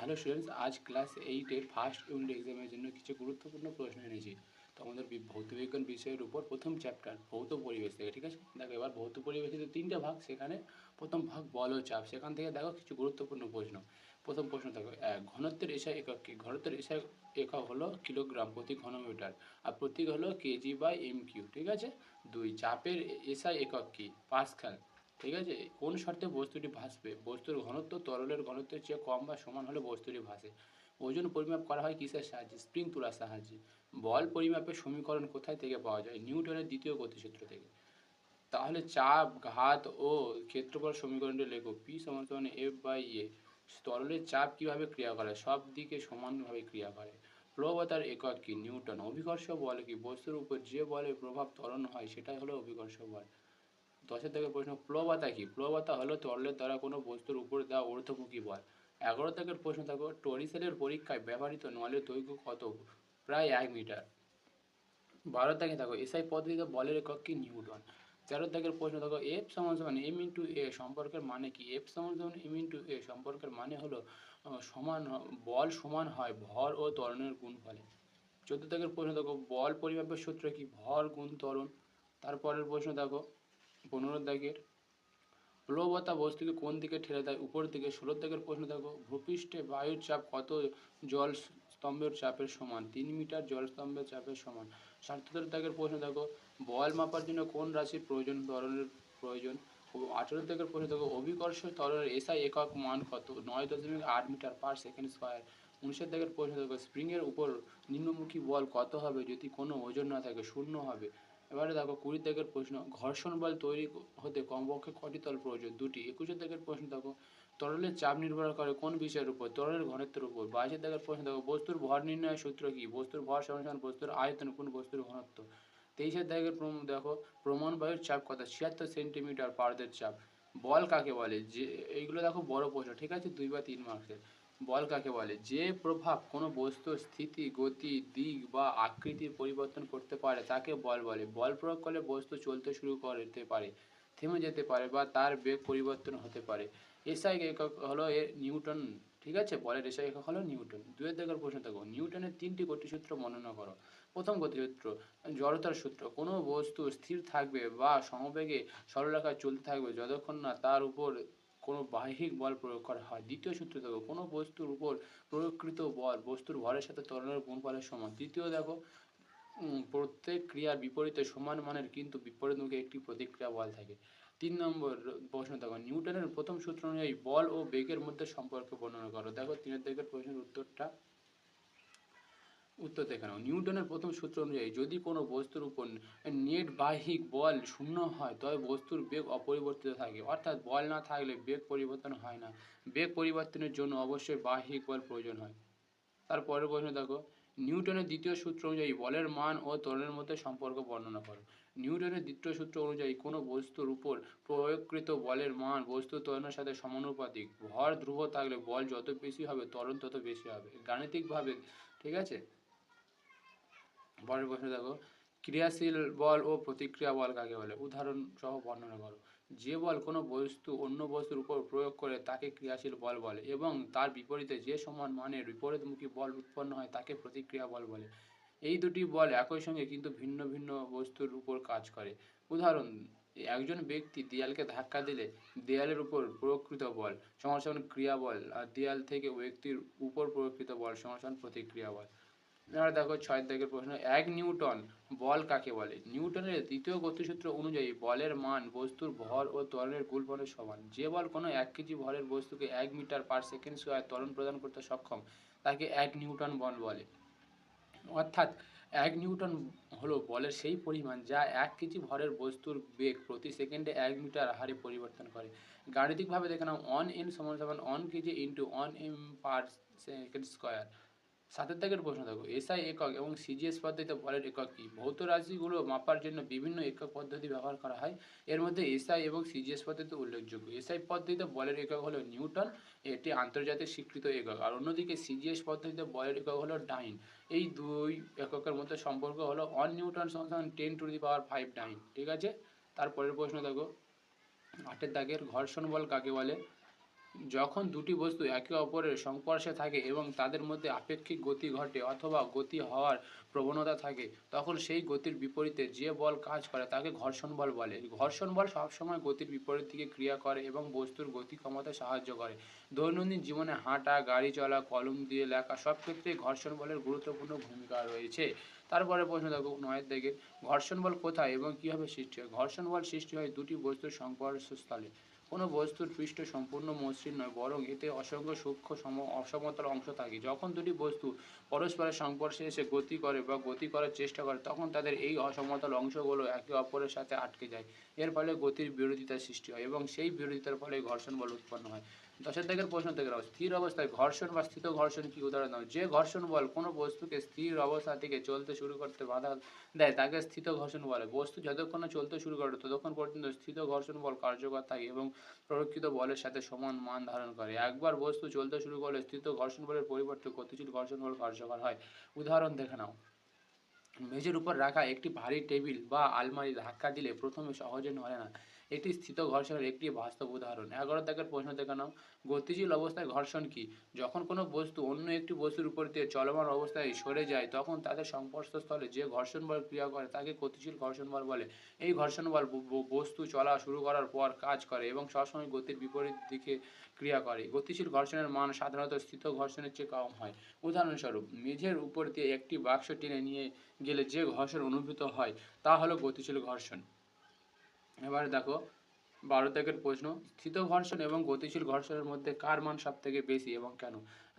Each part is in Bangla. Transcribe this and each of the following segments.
হ্যালো স্টুডেন্টস, আজ ক্লাস 8-এর ফার্স্ট ইউনিট এক্সামের জন্য কিছু গুরুত্বপূর্ণ প্রশ্ন এনেছি। তো আমাদের ভৌতবিজ্ঞান বিষয়ের উপর প্রথম চ্যাপ্টার ভৌত পরিবেশ থেকে, ঠিক আছে? দেখো, এবার ভৌত পরিবেশে তো তিনটে ভাগ, সেখানে প্রথম ভাগ বল ও চাপ। সেখান থেকে দেখো কিছু গুরুত্বপূর্ণ প্রশ্ন। প্রথম প্রশ্ন দেখো, ঘনত্বের এসআই একক কি? ঘনত্বের এসআই একক হলো কিলোগ্রাম প্রতি ঘনমিটার, আর প্রতীক হলো কেজি বাই এম কিউ, ঠিক আছে? 2, চাপের এসআই একক কি? পাস্কাল। ঠিক আছে? কোন শর্তে বস্তুটি ভাসবে? বস্তুর ঘনত্ব তরলের ঘনত্বের চেয়ে কম বা সমান হলে বস্তুটি ভাসে। ওজন পরিমাপ করা হয় কিসের সাহায্যে? স্প্রিং তুলার সাহায্যে। বল পরিমাপের সমীকরণ কোথায় থেকে পাওয়া যায়? নিউটনের দ্বিতীয় গতিসূত্র থেকে। তাহলে চাপ, ঘাত ও ক্ষেত্রফল সমীকরণটি লেখো। পি সমান সমান এফ বাই এ। তরলের চাপ কিভাবে ক্রিয়া করে? সব দিকে সমানভাবে ক্রিয়া করে। প্লবতার একক কি? নিউটন। অভিকর্ষ বল কি? বস্তুর উপর যে বলের প্রভাব ত্বরণ হয় সেটাই হলো অভিকর্ষ বল। 10 থেকে প্রশ্ন, প্লবতা কি? প্লবতা হলো তরলের দ্বারা কোনো বস্তুর উপর দেওয়া ঊর্ধ্বমুখী বল। 11 থেকে প্রশ্ন থাকো, টরিসেলের পরীক্ষায় ব্যবহৃত নলের দৈর্ঘ্য কত? প্রায় 1 মিটার। 12 থেকে থাকো, এসআই পদ্ধতিতে বলের একক কি? নিউটন। 13 থেকে প্রশ্ন থাকো, এফ সমান সমান এম ইন্টু এ সম্পর্কের মানে কি? এফ সমান সমান এম ইন্টু এ সম্পর্কের মানে হলো বল সমান হয় ভর ও ত্বরণের গুণফলে। 14 থেকে প্রশ্ন দেখো, বল পরিমাপের সূত্র কি? ভর গুণ ত্বরণ। তারপরের প্রশ্ন দেখো, 15 দাগের, প্লবতা বস্তুকে কোন দিকে ঠেলে দেয়? উপর দিকে। 16 দাগের প্রশ্ন দেখো, ভূপৃষ্ঠে বায়ুর চাপ কত জল স্তম্ভের চাপের সমান? 3 মিটার জল স্তম্ভের চাপের সমান। 77 দাগের প্রশ্ন দেখো, বল মাপার জন্য কোন রাশির প্রয়োজন? ত্বরণের প্রয়োজন। 18 দাগের প্রশ্ন দেখো, অভিকর্ষ ত্বরণের এসআই একক মান কত? 9.8 মিটার পার সেকেন্ড স্কোয়ার। 19 দাগের প্রশ্ন দেখো, স্প্রিংয়ের উপর নিম্নমুখী বল কত হবে যদি কোনো ওজন না থাকে? 0 হবে। এবারে দেখো 20 দাগের প্রশ্ন, ঘর্ষণ বল তৈরি হতে কমপক্ষে কটি তল প্রয়োজন? 2টি। 21 দাগের প্রশ্ন দেখো, তরলের চাপ নির্ভর করে কোন বিষয়ের উপর? তরলের ঘনত্বের উপর। 22 দাগের প্রশ্ন দেখো, বস্তুর ভর নির্ণয়ের সূত্র কি? বস্তুর ভর সমান সমান বস্তুর আয়তন কোন বস্তুর ঘনত্ব। 23 দাগের দেখো, প্রমাণ বায়ুর চাপ কত? 76 সেন্টিমিটার পারদের চাপ। বল কাকে বলে? যে এইগুলো দেখো বড় প্রশ্ন, ঠিক আছে? 2 বা 3 মার্কসের। বল কাকে বলে? যে প্রভাব কোনো বস্তুর স্থিতি, গতি, দিক বা আকৃতির পরিবর্তন করতে পারে তাকে বল বলে। বল প্রয়োগ করলে বস্তু চলতে শুরু করতে পারে, থেমে যেতে পারে বা তার বেগ পরিবর্তন হতে পারে। এসআই একক হলো নিউটন, ঠিক আছে? বলের এসআই একক হলো নিউটন। 2 দাগের প্রশ্ন থাকো, নিউটনের 3টি গতিসূত্র বর্ণনা করো। প্রথম গতিসূত্র, জড়তার সূত্র। কোনো বস্তু স্থির থাকবে বা সমবেগে সরলরেখায় চলতে থাকবে যতক্ষণ না তার উপর কোনো বাহ্যিক বল প্রয়োগ করা হয়। দ্বিতীয় সূত্র দেখো, কোনো বস্তুর উপর প্রয়োগকৃত বল বস্তুর ভরের সাথে ত্বরণের গুণফলের সমান। তৃতীয় দেখো, প্রত্যেক ক্রিয়ার বিপরীতে সমান মানের কিন্তু বিপরীতমুখী একটি প্রতিক্রিয়া বল থাকে। 3 নম্বর প্রশ্ন দেখো, নিউটনের প্রথম সূত্র অনুযায়ী বল ও বেগের মধ্যে সম্পর্ক বর্ণনা করো। দেখো 3 দিকের প্রশ্নের উত্তর দেখে নাও। নিউটনের প্রথম সূত্র অনুযায়ী যদি কোনো বস্তুর উপর নেট বাহ্যিক বল শূন্য হয় তবে বস্তুর বেগ অপরিবর্তিত থাকে, অর্থাৎ বল না থাকলে বেগ পরিবর্তন হয় না। বেগ পরিবর্তনের জন্য অবশ্যই বাহ্যিক বল প্রয়োজন হয়। তারপরের প্রশ্ন দেখো, নিউটনের দ্বিতীয় সূত্র অনুযায়ী বলের মান ও ত্বরণের মধ্যে সম্পর্ক বর্ণনা করো। নিউটনের দ্বিতীয় সূত্র অনুযায়ী কোনো বস্তুর উপর প্রয়োগকৃত বলের মান বস্তুর ত্বরণের সাথে সমানুপাতিক। ভর ধ্রুব থাকলে বল যত বেশি হবে ত্বরণ তত বেশি হবে গাণিতিকভাবে, ঠিক আছে? পরের প্রশ্ন দেখো, ক্রিয়াশীল বল ও প্রতিক্রিয়া বল কাকে বলে? উদাহরণ সহ বর্ণনা করো। যে বল কোনো বস্তু অন্য বস্তুর উপর প্রয়োগ করে তাকে ক্রিয়াশীল বল বলে, এবং তার বিপরীতে যে সমান মানের বিপরীতমুখী বল উৎপন্ন হয় তাকে প্রতিক্রিয়া বল বলে। এই দুটি বল একই সঙ্গে কিন্তু ভিন্ন ভিন্ন বস্তুর উপর কাজ করে। উদাহরণ, একজন ব্যক্তি দেয়ালকে ধাক্কা দিলে দেয়ালের উপর প্রয়োগকৃত বল সমান সমান ক্রিয়া বল, আর দেয়াল থেকে ব্যক্তির উপর প্রয়োগকৃত বল সমান সমান প্রতিক্রিয়া বল। এবার দেখো 6 দাগের প্রশ্ন, 1 নিউটন বল কাকে বলে? নিউটনের দ্বিতীয় গতিসূত্র অনুযায়ী বলের মান বস্তুর ভর ও ত্বরণের গুণফলের সমান। যে বল কোনো 1 কেজি ভরের বস্তুকে 1 মিটার পার সেকেন্ড স্কোয়ার ত্বরণ প্রদান করতে সক্ষম তাকে 1 নিউটন বল বলে। অর্থাৎ 1 নিউটন হলো বলের সেই পরিমাণ যা 1 কেজি ভরের বস্তুর বেগ প্রতি সেকেন্ডে 1 মিটার হারে পরিবর্তন করে। গাণিতিকভাবে দেখে নাও, 1 n সমান সমান 1 KG into 1 m per second square. 7 দাগের প্রশ্ন দেখো, এসআই একক এবং সিজিএস পদ্ধতিতে বলের একক কি? ভৌত রাশিগুলো মাপার জন্য বিভিন্ন একক পদ্ধতি ব্যবহার করা হয়। এর মধ্যে এসআই এবং সিজিএস পদ্ধতি উল্লেখযোগ্য। এসআই পদ্ধতিতে বলের একক হলো নিউটন, এটি আন্তর্জাতিক স্বীকৃত একক। আর অন্যদিকে সিজিএস পদ্ধতিতে বলের একক হলো ডাইন। এই দুই এককের মধ্যে সম্পর্ক হলো 1 নিউটন সমান 10⁵ ডাইন, ঠিক আছে? তারপরের প্রশ্ন দেখো, 8 দাগের, ঘর্ষণ বল কাকে বলে? যখন দুটি বস্তু একে অপরের সংস্পর্শে থাকে এবং তাদের মধ্যে আপেক্ষিক গতি ঘটে অথবা গতি হওয়ার প্রবণতা থাকে, তখন সেই গতির বিপরীতে যে বল কাজ করে তাকে ঘর্ষণ বল বলে। ঘর্ষণ বল সবসময় গতির বিপরীত দিকে ক্রিয়া করে এবং বস্তুর গতি কমাতে সাহায্য করে। দৈনন্দিন জীবনে হাঁটা, গাড়ি চলা, কলম দিয়ে লেখা সব ক্ষেত্রেই ঘর্ষণ বলের গুরুত্বপূর্ণ ভূমিকা রয়েছে। তারপরে প্রশ্ন দেখো 9 থেকে, ঘর্ষণ বল কোথায় এবং কিভাবে সৃষ্টি হয়? ঘর্ষণ বল সৃষ্টি হয় দুটি বস্তুর সংস্পর্শস্থলে। কোনো বস্তুর পৃষ্ঠ সম্পূর্ণ মসৃণ নয়, বরং এতে অসংখ্য সূক্ষ্ম অসমতল অংশ থাকে। যখন দুটি বস্তু পরস্পরের সংস্পর্শে এসে গতি করে বা গতি করার চেষ্টা করে, তখন তাদের এই অসমতল অংশগুলো একে অপরের সাথে আটকে যায়। এর ফলে গতির বিরোধিতার সৃষ্টি হয় এবং সেই বিরোধিতার ফলে ঘর্ষণ বল উৎপন্ন হয়। 10 দাগের প্রশ্ন থেকে নাও, স্থির অবস্থায় ঘর্ষণ বা স্থিত ঘর্ষণ কি? উদাহরণ দাও। যে ঘর্ষণ বল কোনো বস্তুকে স্থির অবস্থা থেকে চলতে শুরু করতে বাধা দেয় তাকে স্থিত ঘর্ষণ বলে। বস্তু যতক্ষণ না চলতে শুরু করে ততক্ষণ পর্যন্ত স্থিত ঘর্ষণ বল কার্যকর থাকে এবং প্রয়োগকৃত বলের সাথে সমান মান ধারণ করে। একবার বস্তু চলতে শুরু করলে স্থিত ঘর্ষণ বলের পরিবর্তে গতিশীল ঘর্ষণ বল কার্যকর হয়। উদাহরণ দেখে নাও। মেঝের উপর রাখা একটি ভারী টেবিল বা আলমারি ধাক্কা দিলে প্রথমে সহজে নড়ে না। এটি স্থিত ঘর্ষণের একটি বাস্তব উদাহরণ। 11 দাগের প্রশ্ন দেখে নাও। গতিশীল অবস্থায় ঘর্ষণ কি? যখন কোনো বস্তু অন্য একটি বস্তুর উপর দিয়ে চলমান অবস্থায় সরে যায়, তখন তাদের সংস্পর্শস্থলে যে ঘর্ষণ বল ক্রিয়া করে তাকে গতিশীল ঘর্ষণ বল বলে। এই ঘর্ষণ বল বস্তু চলা শুরু করার পর কাজ করে এবং সবসময় গতির বিপরীত দিকে ক্রিয়া করে। গতিশীল ঘর্ষণের মান সাধারণত স্থিত ঘর্ষণের চেয়ে কম হয়। উদাহরণস্বরূপ, মেঝের উপর দিয়ে একটি বাক্স টেনে নিয়ে গেলে যে ঘর্ষণ অনুভূত হয় তা হলো গতিশীল ঘর্ষণ। এবার দেখো 12 দাগের প্রশ্ন, স্থিত ঘর্ষণ এবং গতিশীল ঘর্ষণের মধ্যে কার মান সব থেকে বেশি এবং কেন?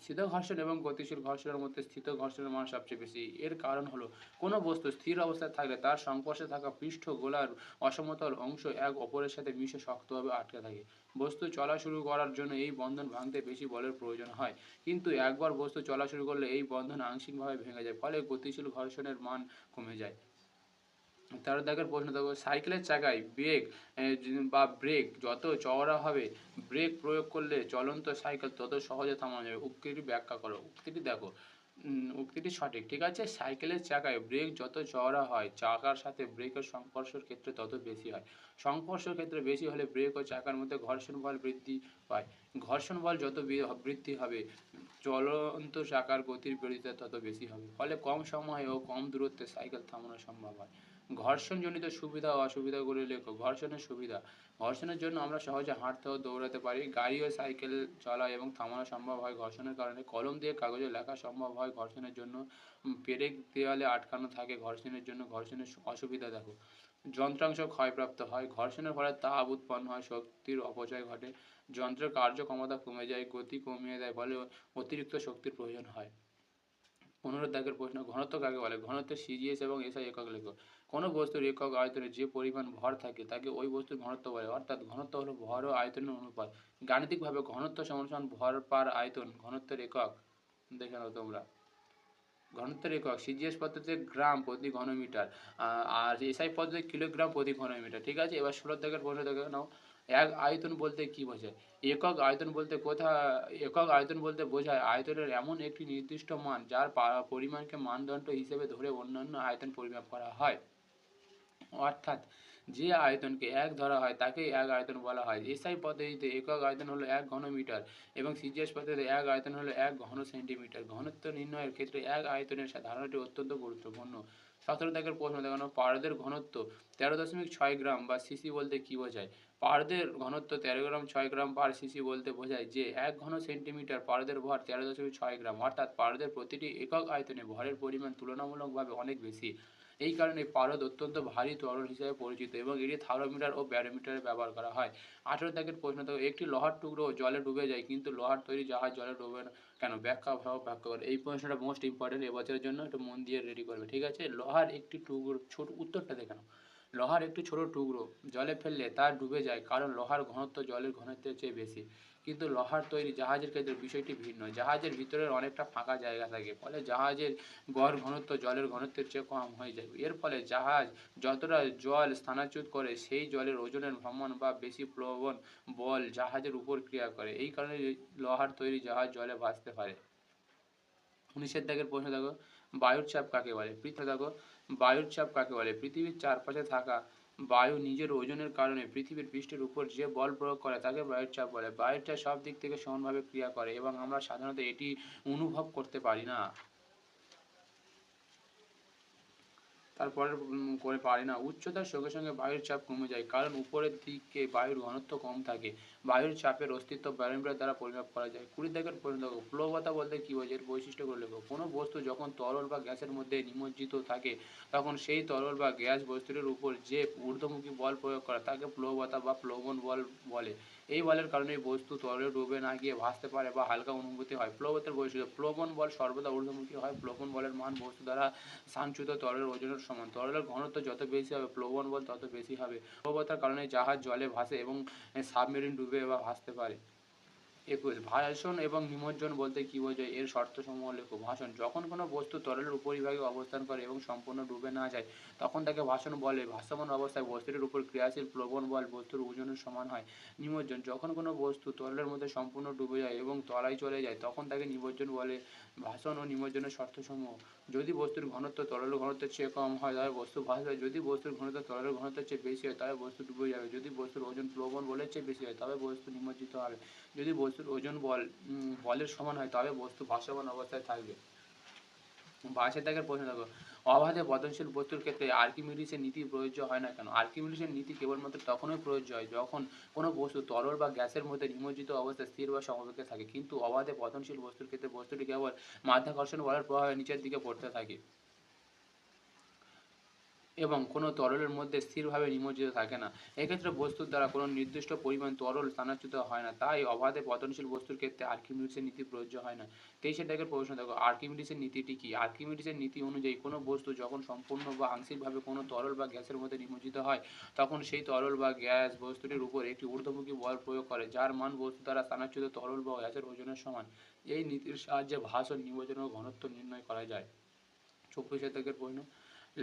স্থিত ঘর্ষণ এবং গতিশীল ঘর্ষণের মধ্যে স্থিত ঘর্ষণের মান সবচেয়ে বেশি। এর কারণ হলো, কোনো বস্তু স্থির অবস্থায় থাকলে তার সংস্পর্শে থাকা পৃষ্ঠ গোলার অসমতল অংশ এক অপরের সাথে মিশে শক্তভাবে আটকে থাকে। বস্তু চলা শুরু করার জন্য এই বন্ধন ভাঙতে বেশি বলের প্রয়োজন হয়, কিন্তু একবার বস্তু চলা শুরু করলে এই বন্ধন আংশিকভাবে ভেঙে যায়, ফলে গতিশীল ঘর্ষণের মান কমে যায়। 13 দাগের প্রশ্ন দেখো, সাইকেলের চাকায় বেগ বা ব্রেক যত চওড়া হবে, ব্রেক প্রয়োগ করলে চলন্ত সাইকেল তত সহজে থামানো যাবে। উক্তিটি ব্যাখ্যা করো। উক্তিটি দেখো, উক্তিটি সঠিক, ঠিক আছে। সাইকেলের চাকায় ব্রেক যত চওড়া হয়, চাকার সাথে ব্রেকের সংস্পর্শের ক্ষেত্রে তত বেশি হয়। সংস্পর্শের ক্ষেত্রে বেশি হলে ব্রেক ও চাকার মধ্যে ঘর্ষণ বল বৃদ্ধি পায়। ঘর্ষণ বল যত বৃদ্ধি হবে, চলন্ত চাকার গতির বিরোধিতা তত বেশি হবে, ফলে কম সময়ে ও কম দূরত্বে সাইকেল থামানো সম্ভব হয়। ঘর্ষণজনিত সুবিধা ও অসুবিধাগুলি লেখো। ঘর্ষণের সুবিধা, ঘর্ষণের জন্য আমরা সহজে হাঁটতে ও দৌড়াতে পারি, গাড়ি ও সাইকেল চলা এবং থামানো সম্ভব হয় ঘর্ষণের কারণে, কলম দিয়ে কাগজে লেখা সম্ভব হয় ঘর্ষণের জন্য, পেরেক দেওয়ালে আটকানো থাকে ঘর্ষণের জন্য। ঘর্ষণের অসুবিধা দেখো, যন্ত্রাংশ ক্ষয়প্রাপ্ত হয়, ঘর্ষণের ফলে তাপ উৎপন্ন হয়, শক্তির অপচয় ঘটে, যন্ত্রের কার্যক্ষমতা কমে যায়, গতি কমিয়ে দেয়, ফলে অতিরিক্ত শক্তির প্রয়োজন হয়। 15 দাগের প্রশ্ন, ঘনত্ব কাকে বলে? ঘনত্বের সিজিএস এবং এসআই একক লেখো। কোনো বস্তুর একক আয়তনে যে পরিমাণ ভর থাকে তাকে ওই বস্তুর ঘনত্ব বলে। অর্থাৎ ঘনত্ব হলো ভর ও আয়তনের অনুপাত। গাণিতিকভাবে ঘনত্ব সমান সমান ভর পার আয়তন। ঘনত্বের একক দেখে নাও তোমরা। ঘনত্বের একক সিজিএস পদ্ধতিতে গ্রাম প্রতি ঘনমিটার, আর এসআই পদ্ধতি কিলোগ্রাম প্রতি ঘনমিটার, ঠিক আছে। এবার 16 দাগের প্রশ্ন দেখে নাও। এক আয়তন বলতে কি বোঝায়? একক আয়তন বলতে একক আয়তন বলতে বোঝায় আয়তনের এমন একটি নির্দিষ্ট মান যার পরিমাণকে মানদণ্ড হিসেবে ধরে অন্যান্য আয়তন পরিমাপ করা হয়। অর্থাৎ যে আয়তনকে এক ধরা হয় তাকেই এক আয়তন বলা হয়। এসআই পদ্ধতিতে একক আয়তন হলো 1 ঘনমিটার এবং সিজিএস পদ্ধতিতে এক আয়তন হলো 1 ঘন সেন্টিমিটার। ঘনত্ব নির্ণয়ের ক্ষেত্রে এক আয়তনের ধারণাটি অত্যন্ত গুরুত্বপূর্ণ। 17 দাগের প্রশ্ন দেখানো, পারদের ঘনত্ব 13.6 গ্রাম বা সিসি বলতে কি বোঝায়? পারদের ঘনত্ব 13 গ্রাম 6 গ্রাম পার সিসি বলতে বোঝায় যে 1 ঘন সেন্টিমিটার পারদের ভর 13.6 গ্রাম, অর্থাৎ পারদের প্রতিটি একক আয়তনে ভরের পরিমাণ তুলনামূলকভাবে অনেক বেশি। এই কারণে পারদ অত্যন্ত ভারী তরল হিসেবে পরিচিত এবং এটি থার্মোমিটার ও ব্যারোমিটারে ব্যবহার করা হয়। 18 দাগের প্রশ্ন দেখো, একটি লোহার টুকরো জলে ডুবে যায় কিন্তু লোহার তৈরি জাহাজ জলে ডুবে না কেন? ব্যাখ্যা করে। এই প্রশ্নটা মোস্ট ইম্পর্টেন্ট, এবছরের জন্য একটু মন দিয়ে রেডি করবে, ঠিক আছে। লোহার একটি টুকরো, ছোট উত্তরটা দেখে নাও। লোহার একটি ছোট টুকরো জলে ফেললে তা ডুবে যায় কারণ লোহার ঘনত্ব জলের ঘনত্বের চেয়ে বেশি। কিন্তু লোহার তৈরি জাহাজের ক্ষেত্রে বিষয়টি ভিন্ন। জাহাজের ভিতরের অনেকটা ফাঁকা জায়গা থাকে, ফলে জাহাজের গড় ঘনত্ব জলের ঘনত্বের চেয়ে কম হয়ে যায়। এর ফলে জাহাজ যতটা জল স্থানাচ্যুত করে, সেই জলের ওজনের ভ্রমণ বা বেশি প্লবন বল জাহাজের উপর ক্রিয়া করে। এই কারণে লোহার তৈরি জাহাজ জলে ভাসতে পারে। 19 দাগের প্রশ্ন দেখো, বায়ুর চাপ কাকে বলে? পৃথিবী দেখো, বায়ুর চাপ কাকে বলে? পৃথিবীর চারপাশে থাকা বায়ু নিজের ওজনের কারণে পৃথিবীর পৃষ্ঠের উপর যে বল প্রয়োগ করে তাকে বায়ুর চাপ বলে। বায়ুর চাপ সব দিক থেকে সমানভাবে ক্রিয়া করে এবং আমরা সাধারণত এটি অনুভব করতে পারি না। তারপরে করে পারি না। উচ্চতার সঙ্গে সঙ্গে বায়ুর চাপ কমে যায়, কারণ উপরের দিকে বায়ুর ঘনত্ব কম থাকে। বায়ুর চাপের অস্তিত্ব ব্যারোমিটার দ্বারা পরিমাপ করা যায়। 20 দাগের প্রশ্ন দেখো, প্লবতা বলতে কি বোঝায়, এর বৈশিষ্ট্যগুলো লেখো। কোনো বস্তু যখন তরল বা গ্যাসের মধ্যে নিমজ্জিত থাকে তখন সেই তরল বা গ্যাস বস্তুটির উপর যে ঊর্ধ্বমুখী বল প্রয়োগ করে তাকে প্লবতা বা প্লবন বল বলে। এই বলের কারণে বস্তু তরলে ডুবে না গিয়ে ভাসতে পারে বা হালকা অনুভূতি হয়। প্লবতের বৈশিষ্ট্য, প্লবন বল সর্বদা ঊর্ধ্বমুখী হয়। প্লবন বলের মান বস্তু দ্বারা স্থানচ্যুত তরলের ওজনের সমান। তরলের ঘনত্ব যত বেশি হবে প্লবন বল তত বেশি হবে। প্লবতার কারণে জাহাজ জলে ভাসে এবং সাবমেরিন ডুবে বা ভাসতে পারে। 21, ভাসন এবং নিমজ্জন বলতে কি বোঝায়, এর শর্তসমূহ লেখো। ভাসন, যখন কোনো বস্তু তরলের উপরিভাগে অবস্থান করে এবং সম্পূর্ণ ডুবে না যায় তখন তাকে ভাসন বলে। ভাসমান অবস্থায় বস্তুটির উপর ক্রিয়াশীল প্লবন বল বস্তুর ওজনের সমান হয়। নিমজ্জন, যখন কোনো বস্তু তরলের মধ্যে সম্পূর্ণ ডুবে যায় এবং তলায় চলে যায় তখন তাকে নিমজ্জন বলে। ভাসন ও নিমজ্জনের শর্তসমূহ, যদি বস্তুর ঘনত্ব তরলের ঘনত্বের চেয়ে কম হয় তবে বস্তু ভাসবে। যদি বস্তুর ঘনত্ব তরলের ঘনত্বের চেয়ে বেশি হয় তবে বস্তু ডুবে যাবে। যদি বস্তুর ওজন প্লবন বলের চেয়ে বেশি হয় তবে বস্তু নিমজ্জিত হবে। যদি বস্তুর ওজন বলের সমান হয় তবে বস্তু ভাসমান অবস্থায় থাকবে। 22 দাগের প্রশ্ন দেখো, অবাধে পতনশীল বস্তুর ক্ষেত্রে আর্কিমিডিসের নীতি প্রযোজ্য হয় না কেন? আর্কিমিডিসের নীতি কেবলমাত্র তখনই প্রযোজ্য হয় যখন কোনো বস্তু তরল বা গ্যাসের মধ্যে নিমজ্জিত অবস্থায় স্থির বা সমবেগে থাকে, কিন্তু অবাধে পতনশীল বস্তুর ক্ষেত্রে বস্তুটি কেবল মাধ্যাকর্ষণ বলের প্রভাবে নিচের দিকে পড়তে থাকে এবং কোনো তরলের মধ্যে স্থিরভাবে নিমজ্জিত থাকে না। এক্ষেত্রে বস্তুর দ্বারা কোনো নির্দিষ্ট পরিমাণ তরল স্থানাচ্যুত হয় না, তাই অবাধে পতনশীল বস্তুর ক্ষেত্রে আর্কিমিডিসের নীতি প্রযোজ্য হয় না। 23 দাগের প্রশ্ন দেখো, আর্কিমিডিসের নীতিটি কি? আর্কিমিডিসের নীতি অনুযায়ী কোনো বস্তু যখন সম্পূর্ণ বা আংশিকভাবে কোনো তরল বা গ্যাসের মধ্যে নিমজ্জিত হয় তখন সেই তরল বা গ্যাস বস্তুটির উপর একটি ঊর্ধ্বমুখী বল প্রয়োগ করে যার মান বস্তু দ্বারা স্থানাচ্যুত তরল বা গ্যাসের ওজনের সমান। এই নীতির সাহায্যে ভাসন, নিমজ্জন ও ঘনত্ব নির্ণয় করা যায়। 24 দাগের প্রশ্ন,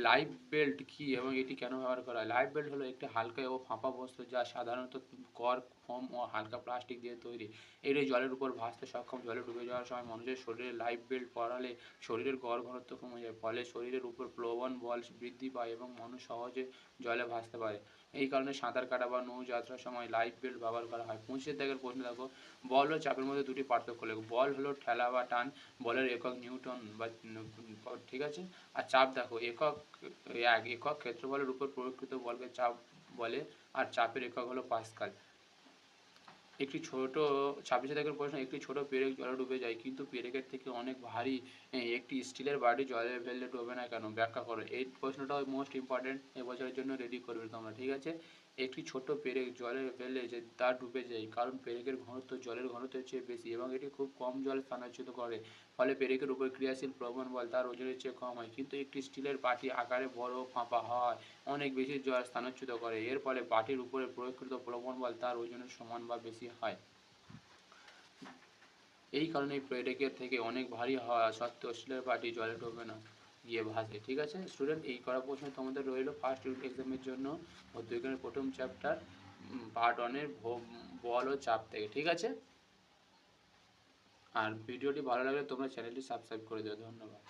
লাইফ বেল্ট কি এবং এটি কেন ব্যবহার করা হয়? লাইফ বেল্ট হলো একটি হালকা ও ফাঁপা বস্তু যা সাধারণত কর্ক, ফোম ও হালকা প্লাস্টিক দিয়ে তৈরি। এটি জলের উপর ভাসতে সক্ষম। জলে ডুবে যাওয়ার সময় মানুষের শরীরে লাইফ বেল্ট পরালে শরীরের গড় ঘনত্ব কমে যায়, ফলে শরীরের উপর প্লবন বল বৃদ্ধি পায় এবং মানুষ সহজে জলে ভাসতে পারে। এই কারণে সাঁতার কাটা বা নৌযাত্রার সময় লাইফ বেল্ট ব্যবহার করা হয়। 25 দাগের প্রশ্ন দেখো, বল ও চাপের মধ্যে দুটি পার্থক্য লেখো। বল হলো ঠেলা বা টান, বলের একক নিউটন বা ঠিক আছে। আর চাপ দেখো, একক ক্ষেত্রফলের উপর প্রয়োগকৃত বলকে চাপ বলে আর চাপের একক হলো পাস্কাল। একটি ছোট 26 দাগের প্রশ্ন, একটি ছোট পেরেক জলে ডুবে যায় কিন্তু পেরেকের থেকে অনেক ভারী একটি স্টিলের বাটি জলে ফেললে ডুবে না কেন? ব্যাখ্যা করো। এই প্রশ্নটা মোস্ট ইম্পর্টেন্ট, এবছরের জন্য রেডি করবে তোমরা, ঠিক আছে। একটি ছোট পেরেক জলে ফেললে যে তা ডুবে যায় কারণ পেরেকের ঘনত্ব জলের ঘনত্বের চেয়ে বেশি এবং এটি খুব কম জল স্থানাচ্যুত করে, ফলে পেরেকের উপর ক্রিয়াশীল প্লবন বল তার ওজনের চেয়ে কম হয়। কিন্তু একটি স্টিলের বাটি আকারে বড় ও ফাঁপা হয় অনেক বেশি জল স্থানাচ্যুত করে, এর ফলে বাটির উপরে প্রয়োগকৃত প্লবন বল তার ওজনের সমান বা বেশি হয়। এই কারণে পেরেকের থেকে অনেক ভারী হওয়া সত্ত্বেও স্টিলের বাটি জলে ডোবে না, গিয়ে ভাসে। ঠিক আছে স্টুডেন্ট, এই করা প্রশ্ন তোমাদের রইল ফার্স্ট ইউনিট এক্সামের জন্য ভৌতবিজ্ঞানের প্রথম চ্যাপ্টার পার্ট 1-এর বল ও চাপ থেকে। ঠিক আছে, আর ভিডিওটি ভালো লাগলে তোমরা চ্যানেলটি সাবস্ক্রাইব করে দিও। ধন্যবাদ।